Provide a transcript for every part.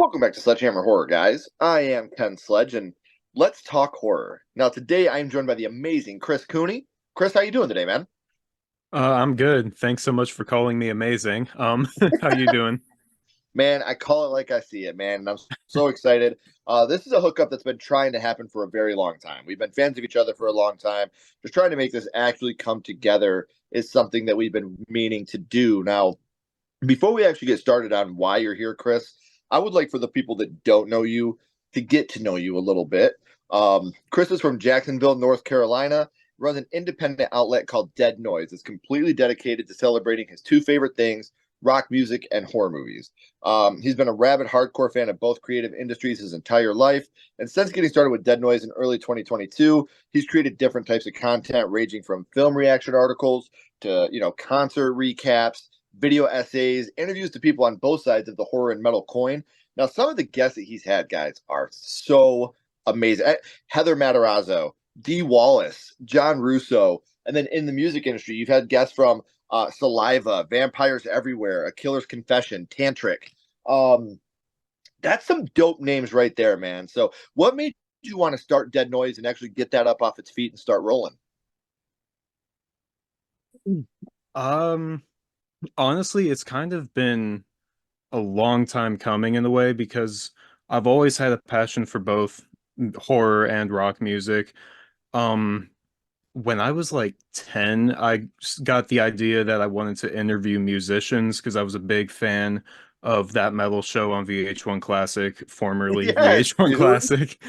Welcome back to Sledgehammer Horror, guys. I am Ken Sledge, and let's talk horror. Now, today I am joined by the amazing Chris Cooney. Chris, how you doing today, man? I'm good. Thanks so much for calling me amazing. How you doing? Man, I call it like I see it, man, and I'm so excited. This is a hookup that's been trying to happen for a very long time. We've been fans of each other for a long time. Just trying to make this actually come together is something that we've been meaning to do. Now, before we actually get started on why you're here, Chris, I would like for the people that don't know you to get to know you a little bit. Chris is from Jacksonville, North Carolina, runs an independent outlet called Dead Noise. It's completely dedicated to celebrating his two favorite things, rock music and horror movies. He's been a rabid hardcore fan of both creative industries his entire life. And since getting started with Dead Noise in early 2022, he's created different types of content ranging from film reaction articles to, concert recaps, video essays, interviews to people on both sides of the horror and metal coin. Now, some of the guests that he's had, guys, are so amazing. Heather Matarazzo, Dee Wallace, John Russo, and then in the music industry, you've had guests from Saliva, Vampires Everywhere, A Killer's Confession, Tantric. Um, that's some dope names right there, man. So, what made you want to start Dead Noise and actually get that up off its feet and start rolling? Um, Honestly, it's kind of been a long time coming in a way because I've always had a passion for both horror and rock music. Um, when I was like 10, got the idea that I wanted to interview musicians because I was a big fan of that metal show on VH1 Classic, formerly Yes, VH1 dude. Classic.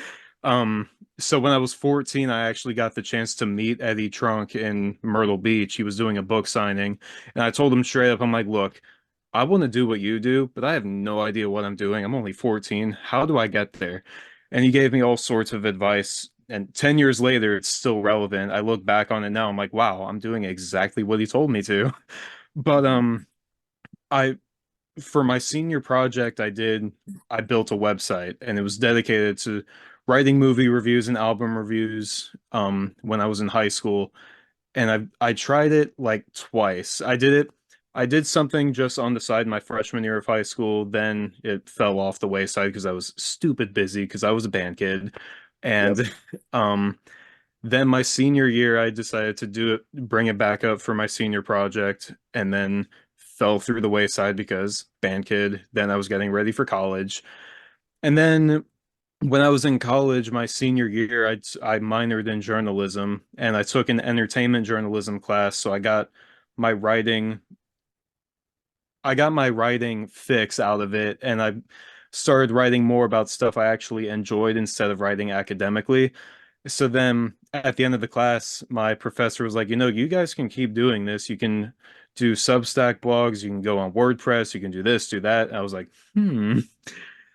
Um, so when I was 14, I actually got the chance to meet Eddie Trunk in Myrtle Beach. He was doing a book signing, and I told him straight up, I'm like, look, I want to do what you do, but I have no idea what I'm doing. I'm only 14. How do I get there? And he gave me all sorts of advice. And 10 years later, it's still relevant. I look back on it now, I'm like, wow, I'm doing exactly what he told me to. But I for my senior project, I built a website and it was dedicated to writing movie reviews and album reviews when I was in high school. And I tried it like twice. I did something just on the side my freshman year of high school, then it fell off the wayside because I was stupid busy because I was a band kid. Yep. And um then my senior year, I decided to bring it back up for my senior project, and then fell through the wayside because band kid. Then I was getting ready for college, and then when I was in college, my senior year, I minored in journalism, and I took an entertainment journalism class, so my writing, I got my writing fix out of it, and I started writing more about stuff I actually enjoyed instead of writing academically. So then at the end of the class, my professor was like, you guys can keep doing this. You can do Substack blogs, you can go on WordPress, you can do this, do that. And I was like, hmm.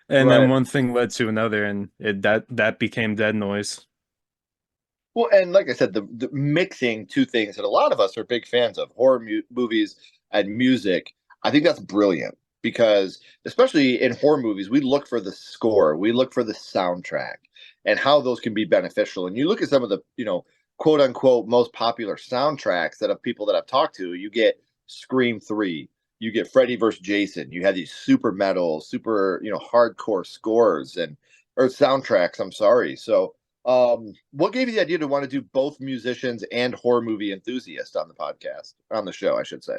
And then Right. one thing led to another, and that became Dead Noise. Well, and like I said, the mixing two things that a lot of us are big fans of horror movies and music. I think that's brilliant because, especially in horror movies, we look for the score, we look for the soundtrack, and how those can be beneficial. And you look at some of the, quote unquote, most popular soundtracks that of people that I've talked to, you get Scream 3, you get Freddy versus Jason, you have these super metal, super, hardcore scores and or soundtracks, I'm sorry. So, what gave you the idea to want to do both musicians and horror movie enthusiasts on the podcast, on the show, I should say?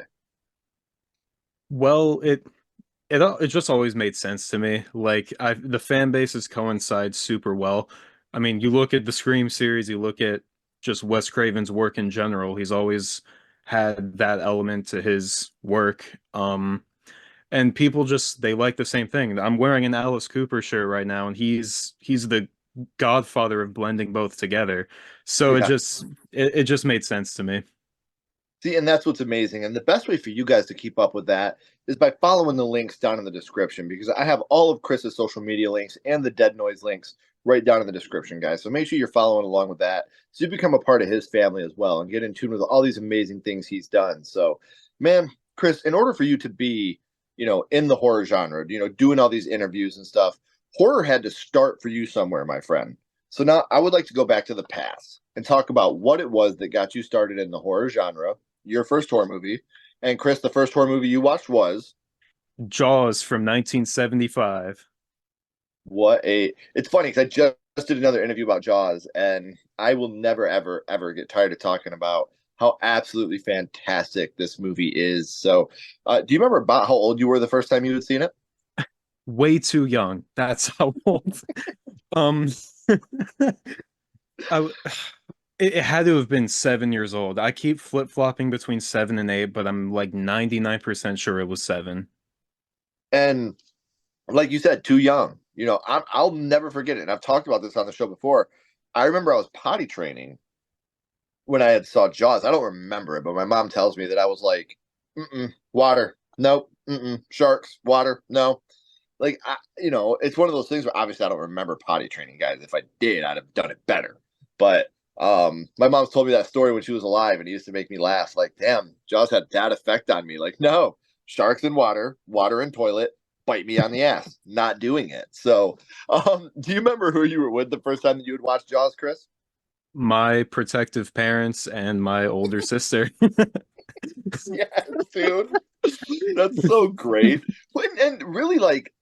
Well, it just always made sense to me. Like the fan bases coincide super well. I mean, you look at the Scream series, you look at just Wes Craven's work in general. He's always had that element to his work. And people just they like the same thing. I'm wearing an Alice Cooper shirt right now, and he's the godfather of blending both together. So Yeah. it just made sense to me. See, and that's what's amazing. And the best way for you guys to keep up with that is by following the links down in the description because I have all of Chris's social media links and the Dead Noise links right down in the description, guys. So make sure you're following along with that so you become a part of his family as well and get in tune with all these amazing things he's done. So, man, Chris, in order for you to be, in the horror genre, doing all these interviews and stuff, horror had to start for you somewhere, my friend. So now I would like to go back to the past and talk about what it was that got you started in the horror genre, your first horror movie. And Chris, the first horror movie you watched was Jaws from 1975. What a it's funny because I just did another interview about Jaws, and I will never ever ever get tired of talking about how absolutely fantastic this movie is. So, do you remember about how old you were the first time you had seen it? Way too young. That's how old. Um, I w- it had to have been 7 years old. I keep flip-flopping between 7 and 8, but I'm like 99% sure it was 7. And like you said, too young. I'll never forget it. And I've talked about this on the show before. I remember I was potty training when I had saw Jaws. I don't remember it, but my mom tells me that I was like, water, nope, sharks, water, no. Like, it's one of those things where obviously I don't remember potty training, guys. If I did, I'd have done it better. But my mom's told me that story when she was alive, and it used to make me laugh. Like, damn, Jaws had that effect on me. Like, no, sharks in water, water in toilet, bite me on the ass. Not doing it. So, do you remember who you were with the first time that you would watch Jaws, Chris? My protective parents and my older sister. Yes, dude. That's so great. And really, like,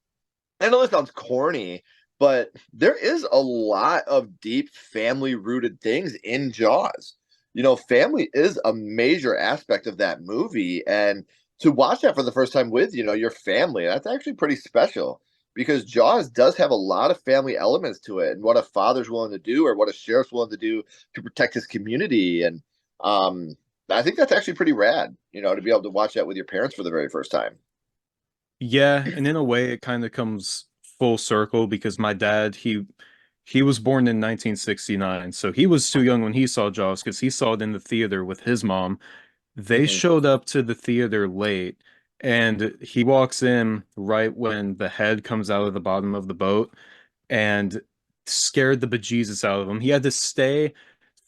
I know this sounds corny, but there is a lot of deep family rooted things in Jaws. Family is a major aspect of that movie. And to watch that for the first time with, your family, that's actually pretty special because Jaws does have a lot of family elements to it and what a father's willing to do or what a sheriff's willing to do to protect his community. And um, I think that's actually pretty rad, to be able to watch that with your parents for the very first time. Yeah, and in a way it kind of comes full circle because my dad, he was born in 1969, so he was too young when he saw Jaws because he saw it in the theater with his mom. They Mhm. showed up to the theater late, and he walks in right when the head comes out of the bottom of the boat and scared the bejesus out of him. He had to stay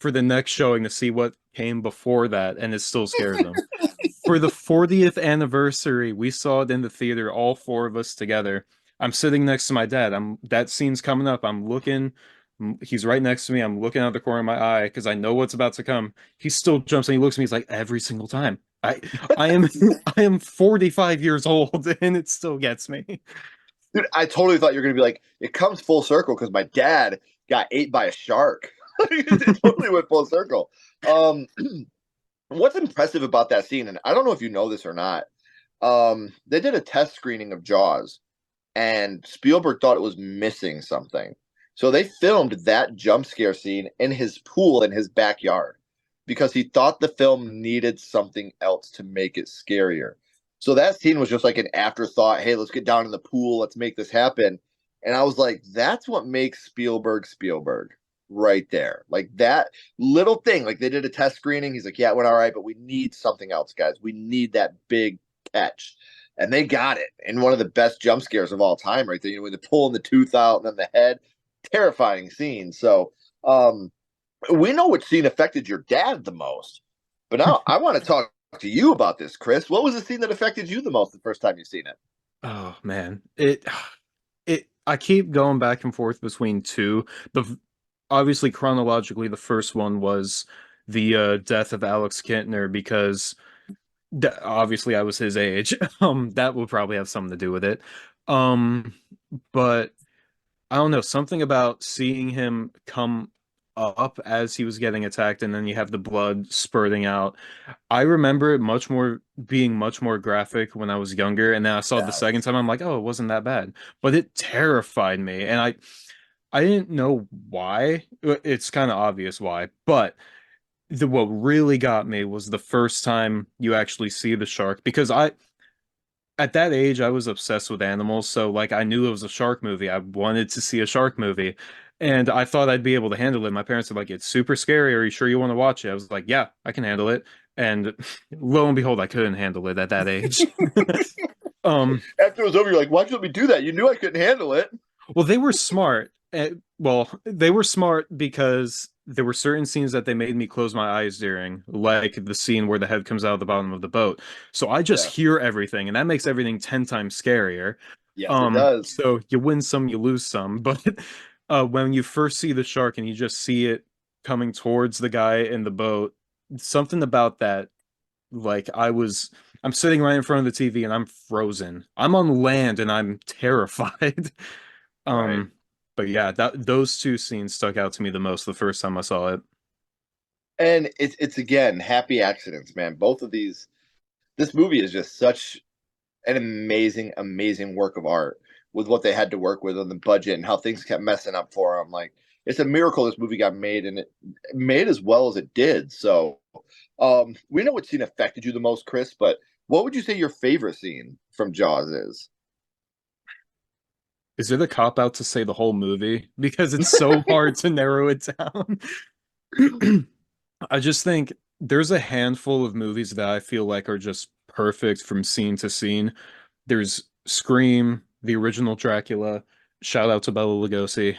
for the next showing to see what came before that, and it still scared him. For the 40th anniversary, we saw it in the theater, all four of us together. I'm sitting next to my dad. That scene's coming up. I'm looking. He's right next to me. I'm looking out the corner of my eye because I know what's about to come. He still jumps and he looks at me. He's like, every single time. I am I am 45 years old and it still gets me. Dude, I totally thought you were gonna be like, it comes full circle because my dad got ate by a shark. It totally went full circle. Um, what's impressive about that scene, and I don't know if you know this or not, they did a test screening of Jaws, and Spielberg thought it was missing something. So they filmed that jump scare scene in his pool in his backyard because he thought the film needed something else to make it scarier. So that scene was just like an afterthought. Hey, let's get down in the pool. Let's make this happen. And I was like, that's what makes Spielberg Spielberg right there. Like that little thing. Like they did a test screening. He's like, yeah, it went all right, but we need something else, guys. We need that big catch, and they got it in one of the best jump scares of all time, right there. With the pulling the tooth out and then the head, terrifying scene. So, we know which scene affected your dad the most, but now I want to talk to you about this, Chris. What was the scene that affected you the most the first time you seen it? Oh man. It I keep going back and forth between two. Obviously chronologically the first one was the death of Alex Kintner because obviously I was his age. That would probably have something to do with it. Um but I don't know, something about seeing him come up as he was getting attacked and then you have the blood spurting out. I remember it much more being much more graphic when I was younger, and then I saw it the second Yes. time. I'm like, oh, it wasn't that bad, but it terrified me, and I didn't know why. It's kind of obvious why, but what really got me was the first time you actually see the shark because I at that age I was obsessed with animals, so like I knew it was a shark movie. I wanted to see a shark movie. And I thought I'd be able to handle it. My parents were like, "It's super scary. Are you sure you want to watch it?" I was like, "Yeah, I can handle it." And lo and behold, I couldn't handle it at that age. Um, After it was over, you're like, why'd you let me do that? You knew I couldn't handle it. well, they were smart. Well, they were smart because there were certain scenes that they made me close my eyes during, like the scene where the head comes out of the bottom of the boat. So I just Yes. hear everything, and that makes everything 10 times scarier. Yes, it does. So you win some, you lose some. But when you first see the shark and you just see it coming towards the guy in the boat, something about that, like I'm sitting right in front of the TV and I'm frozen. I'm on land and I'm terrified. Right. Um, but yeah, that those two scenes stuck out to me the most the first time I saw it. And it's again happy accidents, man. Both of these. This movie is just such an amazing, amazing work of art with what they had to work with on the budget and how things kept messing up for them. Like it's a miracle this movie got made and it made as well as it did. So, we know what scene affected you the most, Chris. But what would you say your favorite scene from Jaws is? Is it a cop out to say the whole movie? Because it's so hard to narrow it down. I just think there's a handful of movies that I feel like are just perfect from scene to scene. There's Scream, the original Dracula. Shout out to Bela Lugosi.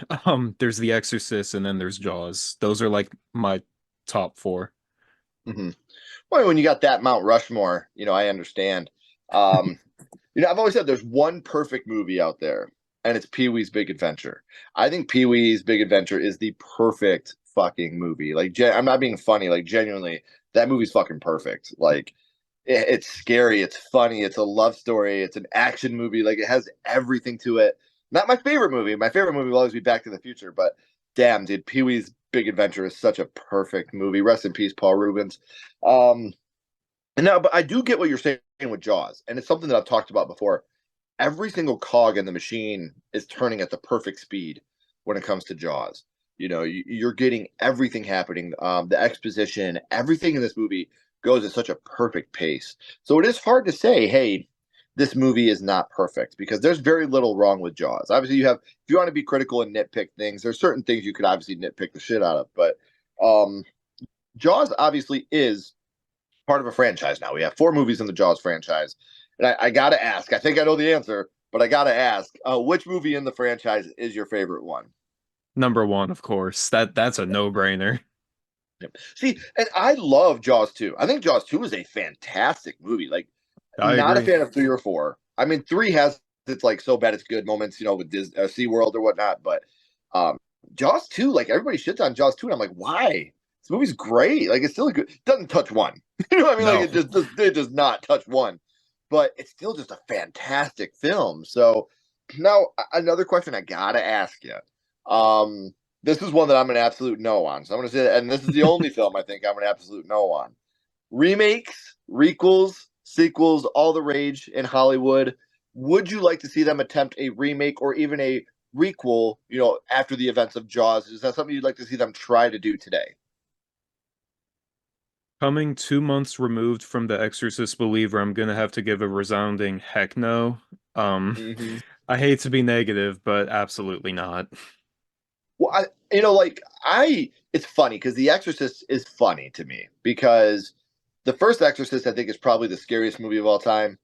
There's The Exorcist, and then there's Jaws. Those are like my top four. Mm-hmm. Well, when you got that Mount Rushmore, I understand. Um, I've always said there's one perfect movie out there, and it's Pee Wee's Big Adventure. I think Pee Wee's Big Adventure is the perfect fucking movie. Like, I'm not being funny. Like, genuinely, that movie's fucking perfect. Like, it's scary, it's funny, it's a love story, it's an action movie. Like, it has everything to it. Not my favorite movie. My favorite movie will always be Back to the Future, but damn, dude, Pee Wee's Big Adventure is such a perfect movie. Rest in peace, Paul Rubens. Um, and now, but I do get what you're saying with Jaws, and it's something that I've talked about before. Every single cog in the machine is turning at the perfect speed when it comes to Jaws. You're getting everything happening. The exposition, everything in this movie goes at such a perfect pace. So it is hard to say, hey, this movie is not perfect because there's very little wrong with Jaws. Obviously, if you want to be critical and nitpick things, there's certain things you could obviously nitpick the shit out of. But um, Jaws obviously is part of a franchise now. We have 4 movies in the Jaws franchise. And I got to ask, I think I know the answer, but I got to ask, which movie in the franchise is your favorite one? Number one, of course. That's a no-brainer. Yep. See, and I love Jaws 2. I think Jaws 2 is a fantastic movie. Like, I not a agree. fan of 3 or 4. I mean, 3 has its like so bad it's good moments, with SeaWorld or whatnot, but um, Jaws 2, like everybody shits on Jaws 2, and I'm like, why? This movie's great. Like, it's still a good. It doesn't touch 1. You know what I mean? Like, No. it does not touch 1, but it's still just a fantastic film. So now another question I gotta ask you. This is one that I'm an absolute no on. So I'm gonna say that, and this is the only film I think I'm an absolute no on. Remakes, requels, sequels, all the rage in Hollywood. Would you like to see them attempt a remake or even a requel, after the events of Jaws? Is that something you'd like to see them try to do today? Coming 2 months removed from The Exorcist Believer, I'm gonna have to give a resounding heck no. Um, Mm-hmm. I hate to be negative, but absolutely not. Well, it's funny because The Exorcist is funny to me because the first Exorcist I think is probably the scariest movie of all time.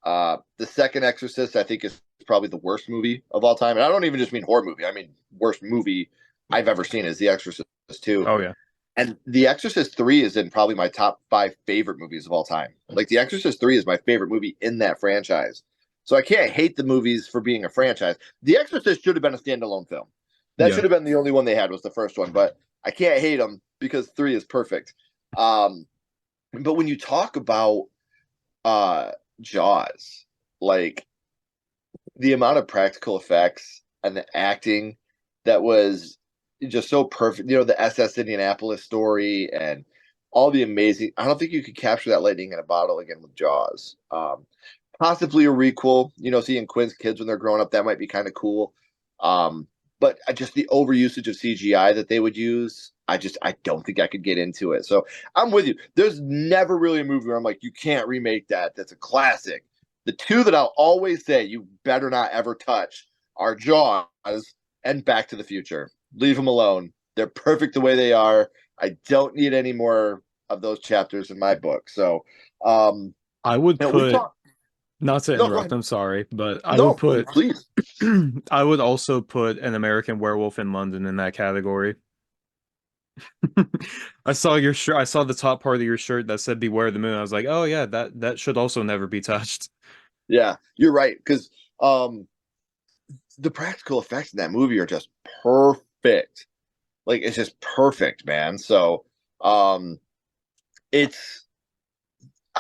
The second Exorcist I think is probably the worst movie of all time, and I don't even just mean horror movie. I mean worst movie I've ever seen is The Exorcist 2. Oh yeah. And The Exorcist 3 is in probably my top 5 favorite movies of all time. Like The Exorcist 3 is my favorite movie in that franchise. So I can't hate the movies for being a franchise. The Exorcist should have been a standalone film. That Yeah. should have been the only one they had was the first one, but I can't hate them because 3 is perfect. Um, but when you talk about uh Jaws, like the amount of practical effects and the acting that was just so perfect. The SS Indianapolis story and all the amazing. I don't think you could capture that lightning in a bottle again with Jaws. Possibly a requel. Seeing Quinn's kids when they're growing up, that might be kind of cool. But just the overusage of CGI that they would use, I don't think I could get into it. So I'm with you. There's never really a movie where I'm like, you can't remake that. That's a classic. The two that I'll always say you better not ever touch are Jaws and Back to the Future. Leave them alone. They're perfect the way they are. I don't need any more of those chapters in my book. So, I would we put, talk. not to No, go interrupt, ahead. I'm sorry, but I would No, put please. I would also put An American Werewolf in London in that category. I saw your shirt. I saw the top part of your shirt that said "Beware the Moon." I was like, "Oh yeah, that should also never be touched." Yeah, you're right. Because um, the practical effects in that movie are just perfect. Like it's just perfect, man. So, um, it's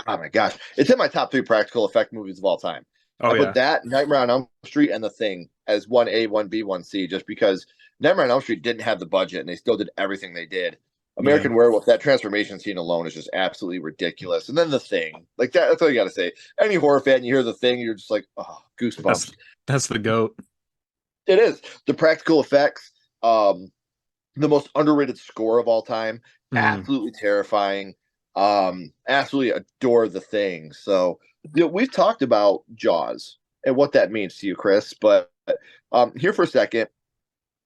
oh my gosh, it's in my top 3 practical effect movies of all time. Oh I put yeah. that, Nightmare on Elm Street, and The Thing as 1A, 1B, 1C, just because Nightmare on Elm Street didn't have the budget and they still did everything they did. Yeah. American Werewolf, that transformation scene alone is just absolutely ridiculous. And then The Thing, like that's all you got to say. Any horror fan, you hear The Thing, you're just like, oh, That's goosebumps. that's the goat. It is. The practical effects, um, the most underrated score of all time, Mm. absolutely terrifying. Absolutely adore The Thing. So, we've talked about Jaws and what that means to you, Chris, but here for a second,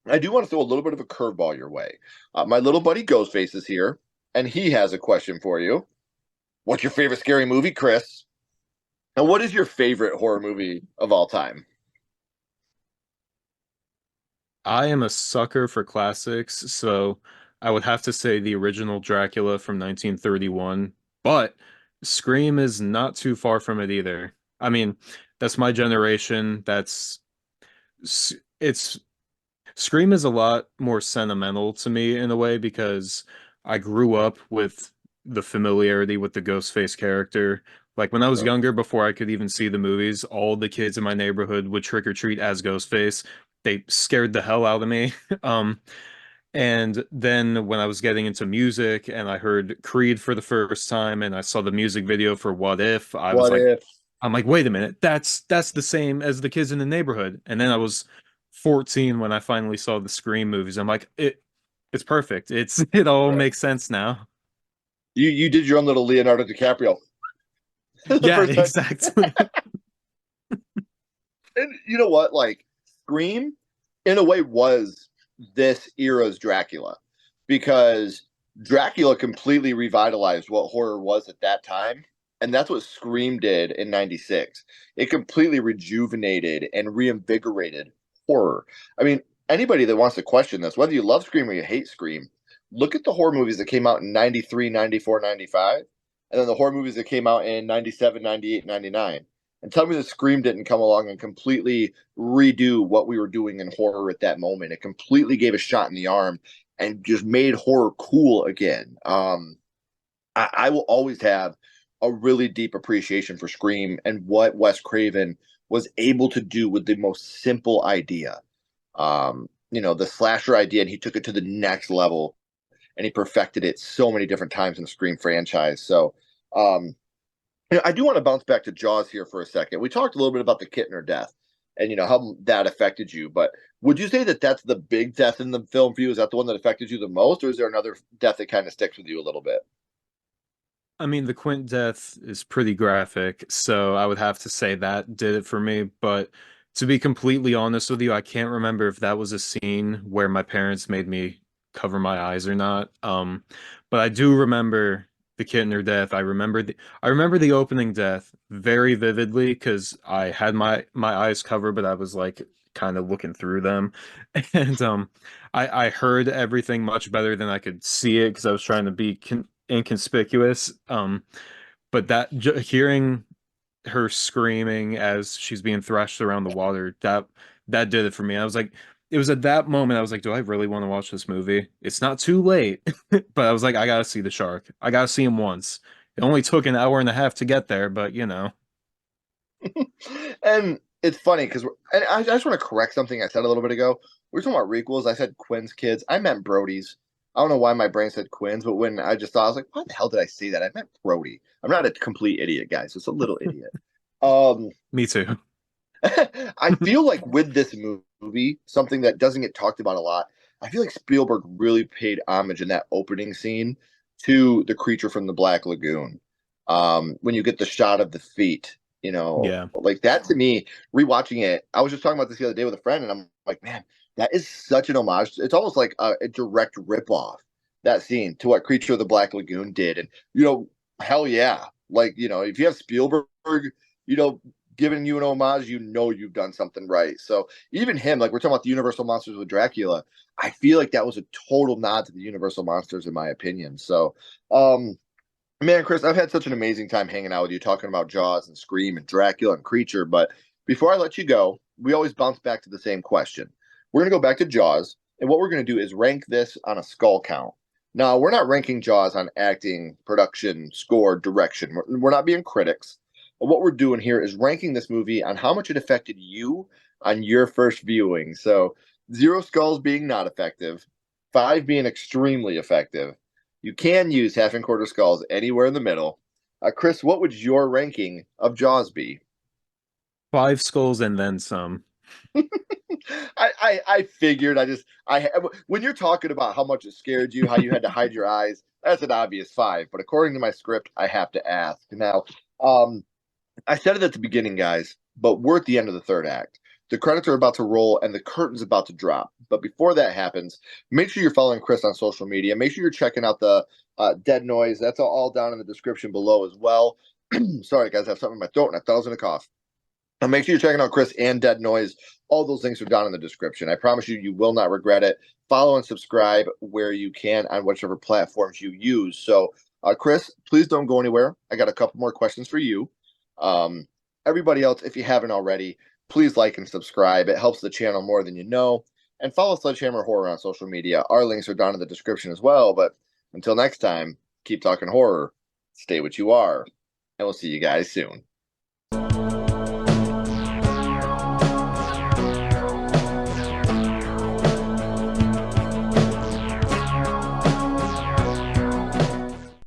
I do want to throw a little bit of a curveball your way. My little buddy Ghostface is here, and he has a question for you. What's your favorite scary movie, Chris? And what is your favorite horror movie of all time? I am a sucker for classics, so I would have to say the original Dracula from 1931, but Scream is not too far from it either. I mean, that's my generation. It's Scream is a lot more sentimental to me in a way because I grew up with the familiarity with the Ghostface character. Like when I was younger, before I could even see the movies, all the kids in my neighborhood would trick or treat as Ghostface. They scared the hell out of me. Um, and then when I was getting into music and I heard Creed for the first time and I saw the music video for What If, What if? I'm like, wait a minute, that's the same as the kids in the neighborhood. And then I was 14 when I finally saw the Scream movies. I'm like, it's perfect. It all Right. makes sense now. You did your own little Leonardo DiCaprio the Yeah, first time. exactly. And you know what? Like Scream, in a way, was this era's Dracula because Dracula completely revitalized what horror was at that time. And that's what Scream did in 96. It completely rejuvenated and reinvigorated horror. I mean, anybody that wants to question this, whether you love Scream or you hate Scream, look at the horror movies that came out in 93, 94, 95, and then the horror movies that came out in 97, 98, 99. And tell me that Scream didn't come along and completely redo what we were doing in horror at that moment. It completely gave a shot in the arm and just made horror cool again. I will always have a really deep appreciation for Scream and what Wes Craven was able to do with the most simple idea. The slasher idea, and he took it to the next level and he perfected it so many different times in the Scream franchise. So, I do want to bounce back to Jaws here for a second. We talked a little bit about the Kittner death and how that affected you, but would you say that that's the big death in the film for you? Is that the one that affected you the most, or is there another death that kind of sticks with you a little bit? I mean, the Quint death is pretty graphic, so I would have to say that did it for me. But to be completely honest with you, I can't remember if that was a scene where my parents made me cover my eyes or not. But I do remember the Kittner death. I remember the opening death very vividly because I had my eyes covered, but I was like kind of looking through them, and I heard everything much better than I could see it because I was trying to be inconspicuous. But hearing her screaming as she's being thrashed around the water, that did it for me. I was like, it was at that moment I was like, do I really want to watch this movie? It's not too late, but I was like, I gotta see the shark. I gotta see him once. It only took an hour and a half to get there, but you know. And it's funny because, and I just want to correct something I said a little bit ago. We were talking about requels. I said Quinn's kids. I meant Brody's. I don't know why my brain said Quinn's, but when I just thought, I was like, why the hell did I say that? I meant Brody. I'm not a complete idiot, guys. It's a little idiot. Um, Me too. I feel like with this movie, something that doesn't get talked about a lot, I feel like Spielberg really paid homage in that opening scene to the creature from the Black Lagoon. When you get the shot of the feet, Yeah. like that to me, rewatching it, I was just talking about this the other day with a friend, and I'm like, man, that is such an homage. It's almost like a direct ripoff, that scene, to what Creature of the Black Lagoon did. And, hell yeah. Like, if you have Spielberg, you know, giving you an homage, you've done something right. So even him, like we're talking about the Universal Monsters with Dracula, I feel like that was a total nod to the Universal Monsters, in my opinion. So, man, Chris, I've had such an amazing time hanging out with you, talking about Jaws and Scream and Dracula and Creature. But before I let you go, we always bounce back to the same question. We're going to go back to Jaws, and what we're going to do is rank this on a skull count. Now, we're not ranking Jaws on acting, production, score, direction. We're not being critics. what we're doing here is ranking this movie on how much it affected you on your first viewing. So 0 skulls being not effective, 5 being extremely effective. You can use half and quarter skulls anywhere in the middle. Chris, what would your ranking of Jaws be? 5 skulls and then some. I figured when you're talking about how much it scared you, how you had to hide your eyes, that's an obvious 5. But according to my script, I have to ask now. I said it at the beginning, guys, but we're at the end of the third act. The credits are about to roll and the curtain's about to drop. But before that happens, make sure you're following Chris on social media. Make sure you're checking out the Dead Noise. That's all down in the description below as well. Sorry, guys, I have something in my throat and I thought I was going to cough. And make sure you're checking out Chris and Dead Noise. All those links are down in the description. I promise you, you will not regret it. Follow and subscribe where you can on whichever platforms you use. So, Chris, please don't go anywhere. I got a couple more questions for you. Everybody else, if you haven't already, please like and subscribe. It helps the channel more than you know. And follow Sledgehammer Horror on social media. Our links are down in the description as well. But until next time, keep talking horror, stay what you are, and we'll see you guys soon.